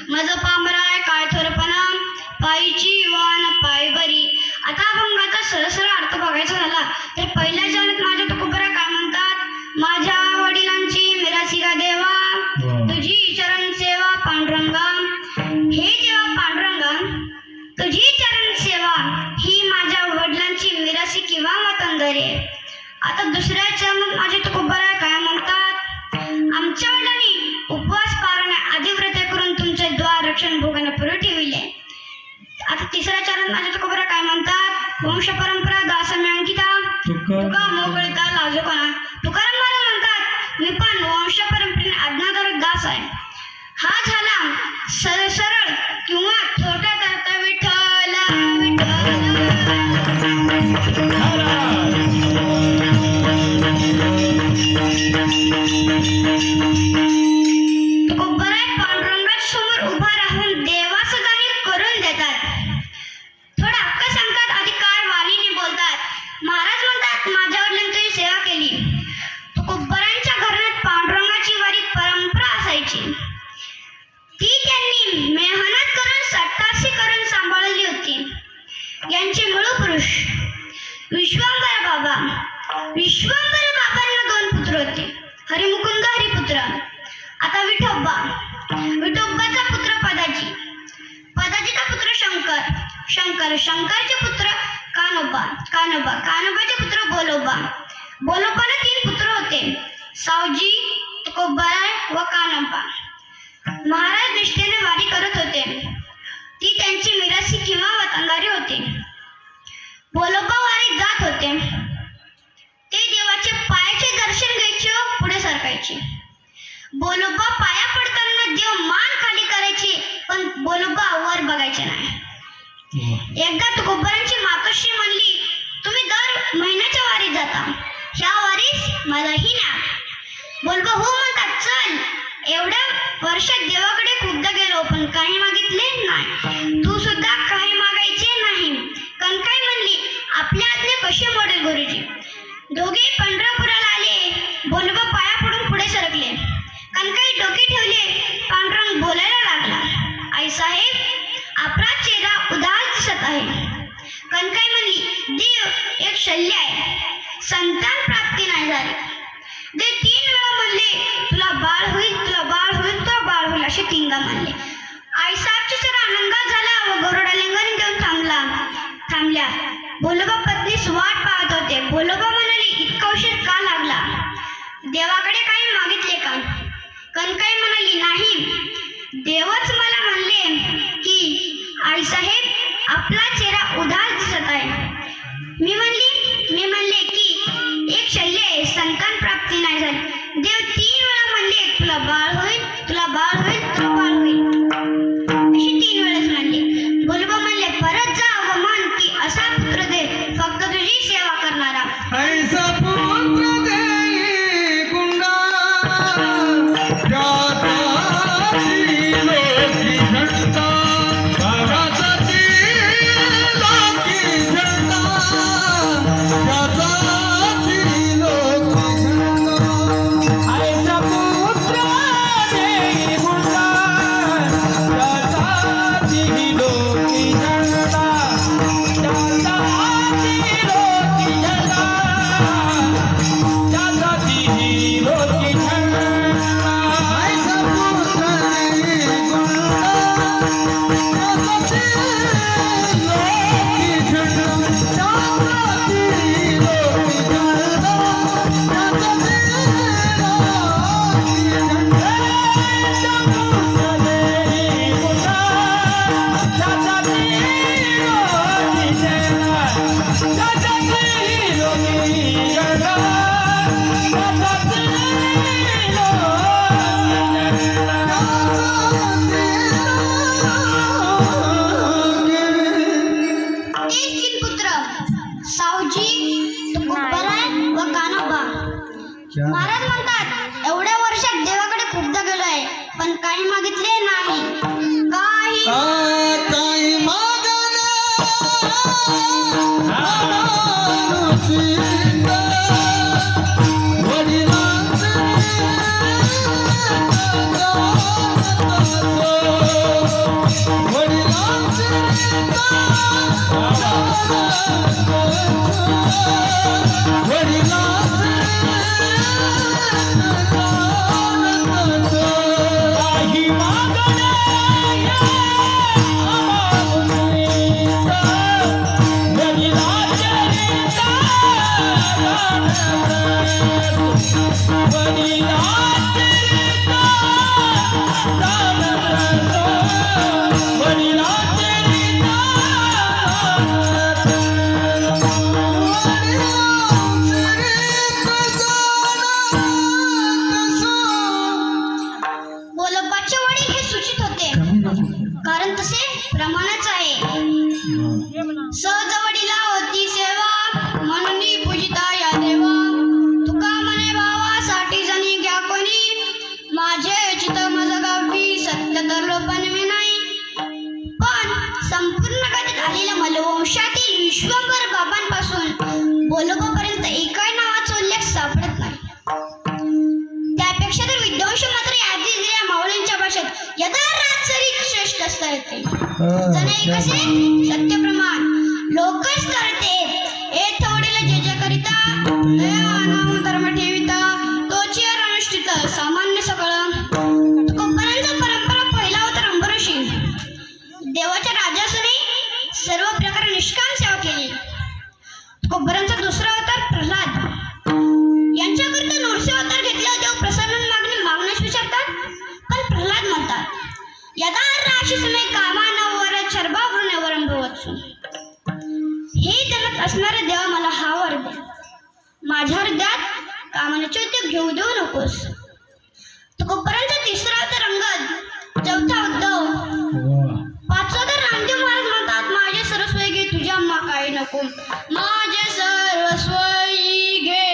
माझं पामराय काय थोरपणा पायीची वान पाय बरी. आता अभंगाचा सरळ अर्थ बघायचा झाला तर पहिल्या चरणात माझ्या तुकोबरा काय म्हणतात, माझ्या वडिलांची मिरासी का देवा तुझी चरण सेवा पांडुरंगा. हे देवा पांडुरंगा, तुझी चरण सेवा ही माझ्या वडिलांची मिरासी किंवा वतनदारी आहे. आता दुसऱ्या चरणात माझे तुकोबरा काय म्हणतात, आमच्या वडिलांनी उपवास पारायण आदिव्रते करून तुमचे द्वार रक्षण भोगाने पुढे ठेविले. आता तिसऱ्या चरणात माझे तुकोबरा काय म्हणतात, वंश परंपरा दास मी अंकिता तुका मोकळता लाजोपणा. तुकाराम महाराज म्हणतात, मी पण वंश परंपरेने आज्ञाधारक दास आहे. हा झाला सरळ किंवा थोडक्यात अर्थ विठ्ठल तुकोबराय पांडुरंगासमोर उभा राहून देवाचं गाणे करून देतात. थोडा हक्क सांगतात, आधी काय वालीने बोलतात. महाराज म्हणतात, माझ्या वडिलांनी तुझी सेवा केली. तुकोबरांच्या घराण्यात पांडुरंगाची वारी परंपरा असायची. ती त्यांनी मेहनत करून सट्टासी करून सांभाळली होती. यांचे मूळ पुरुष विश्वांबर बाबा. विश्वांबर बाबांना 2 पुत्र होते, हरिमुकुंद हरिपुत्र. आता विठोबा. विठोबाचा पुत्र पदाजी. पदाजीचा पुत्र शंकर. शंकरचे पुत्र कानोबा. कानोबाचे पुत्र बोलोबा. बोलोबाला 3 पुत्र होते, सावजी, तुकोबराय व कानोबा. महाराज निष्ठेने वारी करत होते. ती त्यांची मिरासी किंवा वतनदारी होती. बोलोबा वारीत जात होते. ते देवाचे पायाचे दर्शन घ्यायचे व पुढे सरकायचे. बोलोबा पाया पडताना देव मान खाली करायचे, पण बोलोबा वर बघायचे नाही. एकदा तुकोबरांची मातोश्री म्हणली, तुम्ही दर महिन्याच्या वारीत जाता, ह्या वारीस मलाही न्या. बोलोबा हो म्हणतात, चल. एवढ्या वर्षात देवाकडे खूपदा गेलो, पण काही मागितले नाही. तू सुद्धा काही मागायचे नाही. कनकाई म्हणली, आपल्या आज्ञा कशी मोडेल गुरुजी. दोघे पंढरपुराला आले. बोलोबा पाया पडून पुढे सरकले. कनकाई डोके ठेवले. पांडुरंग बोलायला लागला, आई साहेब, आपला चेहरा उदास दिसत आहे. कनकाई म्हणली, देव एक शल्य आहे, संतान प्राप्ती नाही झाली. देव 3 वेळा म्हणले, तुला बाळ होईल, तुला बाळ होईल, तुला बाळ होईल, असे 3दा म्हणले. आईसाहेबची सर आनंदात झाला व गरुडा लिंगाने देऊन थांबल्या. बोलोबा पत्नीस वाट पाहत होते. बोलोबा म्हणाले, इतका उशीर का लागला, देवाकडे काही मागितले का. कनकाई म्हणाली, नाही, देवच मला म्हणले की आईसाहेब आपला चेहरा उदास दिसत आहे. मी म्हणले की एक शल्य आहे, संतान प्राप्ती नाही झाली. देव 3 वेळा म्हणले, तुला बाळ होईल, तुला बाळ होईल, तुला बाळ होईल, अशी 3 वेळेस म्हणले. बोलोबा म्हणले, परत जा व म्हण की असा पुत्र दे, फक्त तुझी सेवा करणारा. ऐसा पुत्र दे गुंडा जाताची लोकी झंडा, जाताची लोकी झंडा, जाताची लोकी झंडा. वडिलाचे रीता दान करतो, वडिलाचे रीता गोलोबाचे वडील हे सूचित होते, कारण तसे प्रमाणच आहे. सहज वडिला होती सेवा, म्हणून पूजिता या देवा. तुका म्हणे भावासाठी जणी घ्या कोणी, माझे चित मज गावी सत्य तर लोपन मी नाही. पण संपूर्ण गादीत आलेल्या मलवंशातील विश्वंभर बाबांपासून गोलोबापर्यंत एकाही नावाचा उल्लेख सापडत नाही. त्यापेक्षा तर विद्वांस मात्र यादी दिलेल्या माऊलींच्या भाषेत यथार्थात श्रेष्ठ असता येते. जणे कसे सत्य प्रमाण लोकच करते एथ वडील जे जे करिता, नाम धर्म ठेविता, तोची अनुष्ठित सामान्य सकळ. तुकोबरांचा परंपरा पहिला होता अंबरीशी. देवाच्या राजासूनही सर्व प्रकारे निष्काम सेवा केली. तुकोबरांचा दुसरा अवतार प्रल्हाद. यांच्याकरिता नरसिंह अवतार घेतला. देव प्रसन्न मागण्यास विचारतात, पण प्रल्हाद म्हणतात यदा राशी समय कामानवर चरबावरून वरंभवत्सु. हे जगत असणारे देवा मला हा वर दे. माझ्या हृदयात कामाचे उद्योग घेऊ देऊ नकोस. तुकोबरांचा तिसरा अवतार अंगद, चौथा उद्धव, पाचवा तर रामदेव महाराज म्हणतात माझे सर्वस्व घे तुझ्या अम्मा काही नको. माझे सर्वस्व घे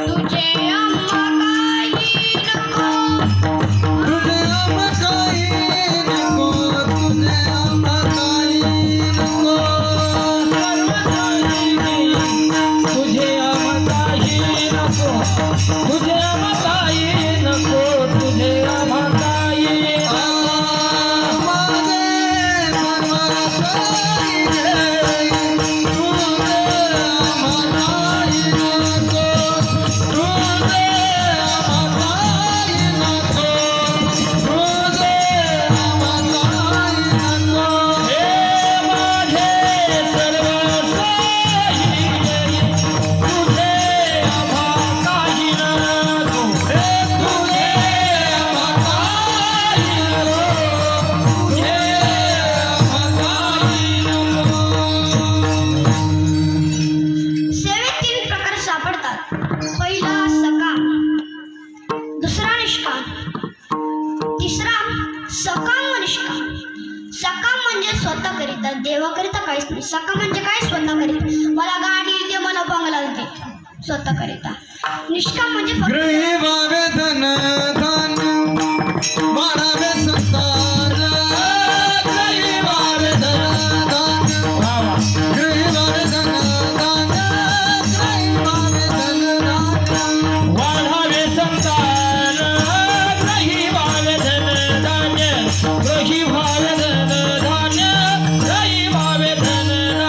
तुझे अम्मा काही नको. तुझे अमताई नको, तुझे अमताई नको, तुझे अमताई सेवेत तीन प्रकार सापडतात. पहिला सकाम, दुसरा निष्काम, तिसरा सकाम व निष्काम. सकाम म्हणजे स्वतः करिता, देवाकरिता काहीच नाही. सकाम म्हणजे काय? स्वतः करिता. मला गाडी दे, मला बंगला दे, स्वतः करिता. निष्काम म्हणजे फक्त गृही वावे धन धान्य वाढावे संसार, गृही वावे धन धान्य, गृही वावे धन धान्य, गृही वावे धन धान्य वाढावे संसार, गृही वावे धन धान्य, गृही वावे धन धान्य, गृही वावे धन धान्य.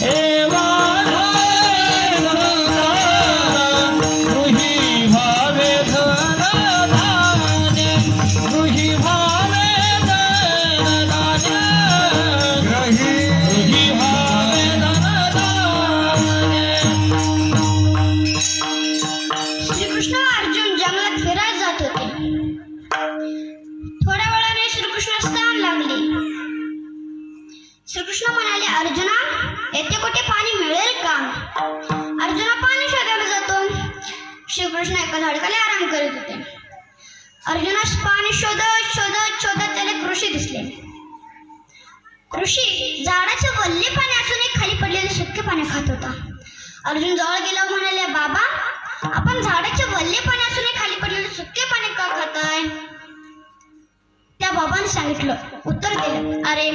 हे वाढावे संतान, गृही वावे श्रीकृष्ण व अर्जुन जंगलात फिरायला जात होते. थोड्या वेळाने श्रीकृष्ण स्थान लागले. श्रीकृष्ण म्हणाले, अर्जुना येथे कुठे पाणी मिळेल का? अर्जुना पाणी शोधायला जातो. श्रीकृष्ण एका झाडाखाली आराम करीत होते. अर्जुनास पाणी शोधत शोधत शोधत त्याला एक ऋषी दिसले. ऋषी झाडाचे वल्ले पाणी असूनही खाली पडलेले सुके पाणी खात होता. अर्जुन जवळ गेला, म्हणाले, बाबा आपण झाडाचे वल्ले पाणी असूनही खाली पडलेले सुके पाणी का खाताय? त्या बाबांनी सांगितलं, उत्तर दिलं, अरे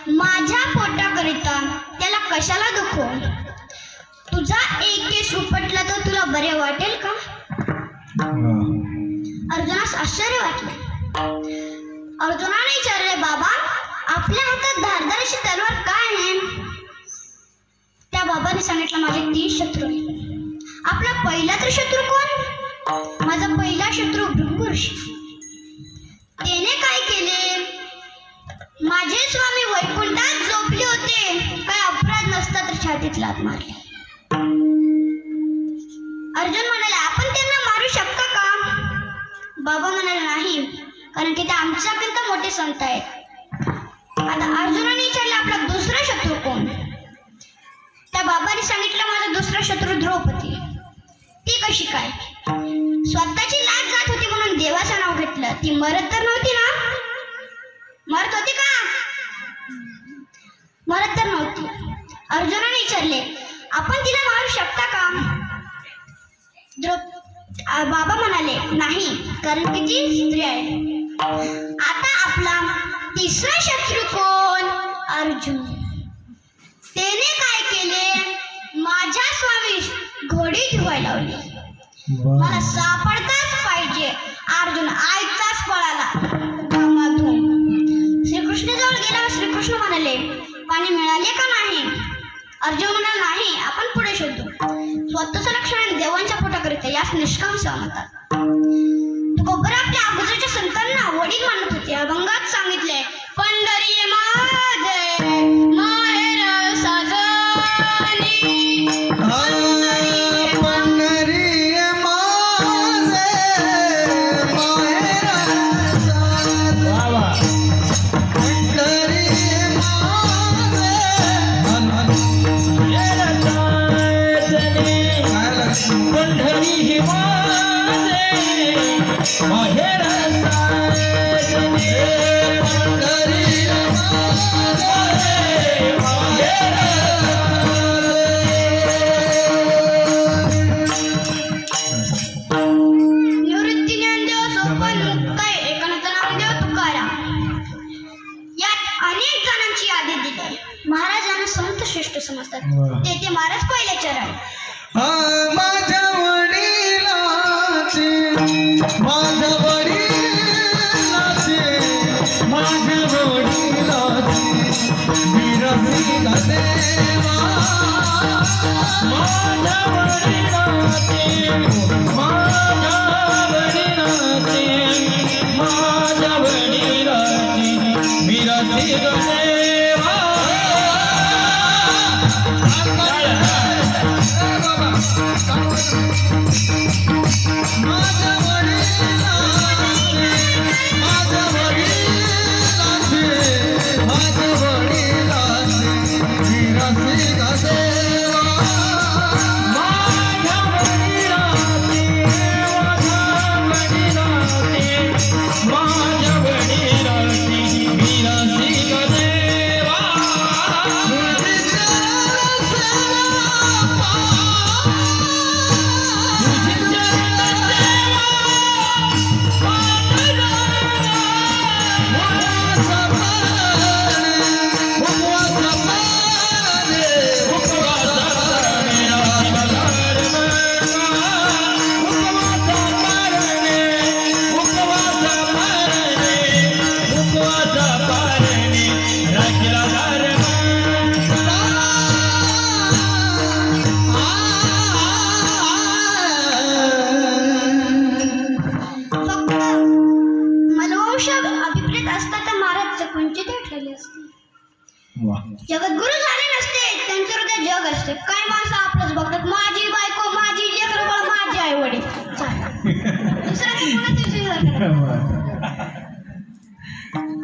माझ्या पोटाकरिता त्याला कशाला दुखो? तुझा एक केस उपटला तर तुला बरे वाटेल का? अर्जुनास आश्चर्य वाटले. अर्जुनाने विचारले, बाबा आपल्या हातात धारदार अशी तलवार काय आहे? त्या बाबांनी सांगितलं माझे 3 शत्रू आहेत. आपला पहिला तर शत्रू कोण? माझा पहिला शत्रू भृंगू ऋषी. त्याने काय केले? माझे स्वामी वैकुंठात झोपले होते, काय अपराध नसता तर छातीत लाथ मारली. अर्जुन म्हणाले आपण त्यांना मारू शकता का? बाबा म्हणाले नाही, कारण की ते आमच्याकरता मोठे संत आहेत. आता अर्जुनाने विचारले आपला दुसरा शत्रू कोण? त्या बाबांनी सांगितलं माझा दुसरा शत्रू द्रौपदी. ती कशी काय? स्वतःची लाज जात होती म्हणून देवाचं नाव घेतलं. ती मरत तर नव्हती ना? मरत होती का? मरत तर नव्हती. अर्जुनाने विचारले आपण तिला मारू शकता का? बाबा म्हणाले नाही, कारण की ती स्त्री आहे. आता आपला तिसरा शत्रू कोण? अर्जुन. त्याने काय केले? माझ्या स्वामी घोडी धुवायला लावली. मला सापडताच पाहिजे. अर्जुन आईचाच पळाला. श्रीकृष्ण जवळ गेला. श्रीकृष्ण म्हणाले पाणी मिळाले का नाही? अर्जुन म्हणाला नाही, आपण पुढे शोधू. स्वतःचं लक्षण देवांच्या पोटाकरिता यास निष्काम सेवा म्हणतात. तुकोबर आपल्या अगोदरच्या संतांना वडील मानत होते. अभंगात सांगितले पंढरी माझे माहेर साजनी. पंढरी माझे माहेर साजनी. पंढरी पंढरी ही माझे माहेर साजनी. पंढरी माझे माहेर निवृत्ती ज्ञानदेव सोपान मुक्ताई एकानंतर नामदेव तुकाराम यात अनेक जणांची यादी दिली. महाराजांना संत श्रेष्ठ समजतात. ते महाराज पहिले चरण. माझ्या वडिलाचे माझ्या वडिलाचे माझ्या वडिलाचे विरसिक देवा. माझ्या वडिलाचे माझ्या वडिलाचे माझ्या वडिलाचे विरसिक देवा. माझ्या वडिलाचे माझ्या वडिलाचे माझ्या वडिलाचे विरसिक देवा. माझ्या वडिलाचे माझ्या वडिलाचे विरसिक देवा. फक्त मलवंश अभिप्रेत असता तर महाराज कुंचित ठरले असते. जगद्गुरु झाले नसते, त्यांचं हृदय जग असते. काय माणसं आपलंच बघतात. माझी बायको, माझी लेकरं, बाळ, माझे आई वडील. दुसऱ्याचं कोणाचं विचार करतात?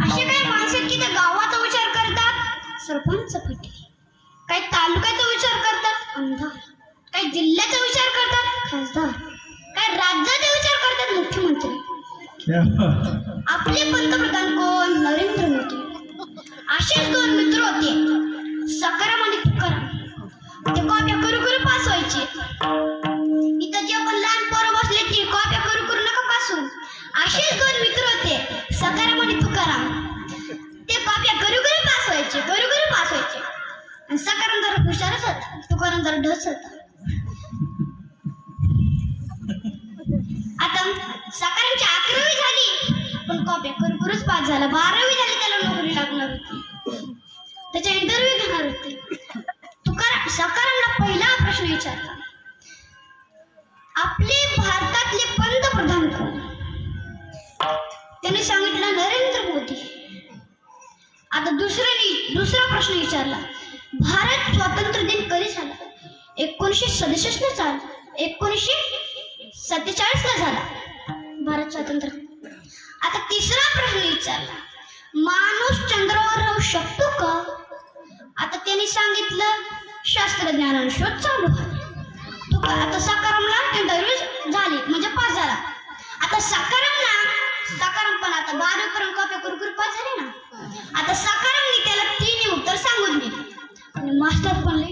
असे काही माणसं आहेत की ते गावाचा विचार करतात सरपंच पटे, काही तालुक्याचा विचार करतात आमदार, काही जिल्ह्याचा विचार करतात खासदार, काही राज्याचा विचार करतात मुख्यमंत्री. आपले पंतप्रधान कोण? नरेंद्र मोदी. असेच 2 मित्र होते, सकाराम आणि तुकाराम. ते कॉप्या करू करू पास व्हायचे. इथं जे पण लहान पोरं बसले ती कॉप्या करू करू नका पासू. असेच 2 मित्र होते, सकाराम आणि तुकाराम. ते कॉप्या करू करू पास व्हायचे, करू करू पास व्हायचे. आणि सकाराम जरा हुशारच होता, तुकाराम जरा ढस होता. आता सकारामची 11वी झाली, पण कॉप्या करू करूच पास झाला. 12वी झाली, त्याला नोकरी लागणार होती, त्याच्या इंटरव्ह्यू घेणार होते. सकारामला आपले भारतातले पंतप्रधान कोण? त्याने सांगितलं नरेंद्र मोदी. आता दुसरा प्रश्न विचारला, भारत स्वातंत्र्य दिन कधी झाला? 1967 ला झाला. 1947 ला झाला भारत स्वातंत्र्य. आता तिसरा प्रश्न विचारला, माणूस चंद्रावर राहू शकतो का? आता त्यांनी सांगितलं शास्त्रज्ञानाने शोध चालू आहे. तो का आता सकारामला इंटरव्ह्यू झाली म्हणजे पास झाला. आता सकाराम पण आता 12वी पर्यंत कॉप्या करून पास झाले ना. आता सकारामने त्याला 3 उत्तर सांगून दिली आणि मास्टर पण